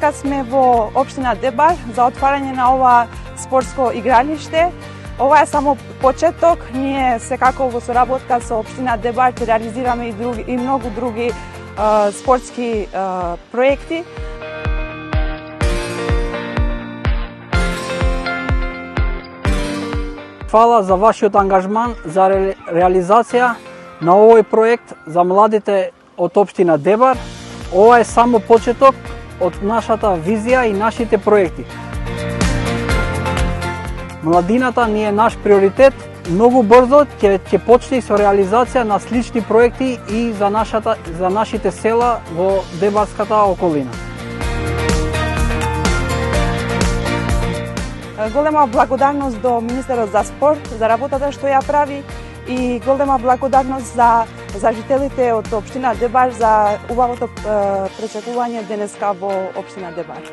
дека сме во општина Дебар за отварање на ова спортско игралиште. Ова е само почеток. Ние секако во соработка со општина Дебар ќе реализираме и многу други спортски проекти. Фала за вашиот ангажман за реализација на овој проект за младите од општина Дебар. Ова е само почеток од нашата визија и нашите проекти. Младината ни е наш приоритет. Многу брзо ќе почне со реализација на слични проекти и за нашите села во Дебарската околина. Голема благодарност до министерот за спорт за работата што ја прави и голема благодарност за жителите од општина Дебар за убавото пречекување денеска во општина Дебар.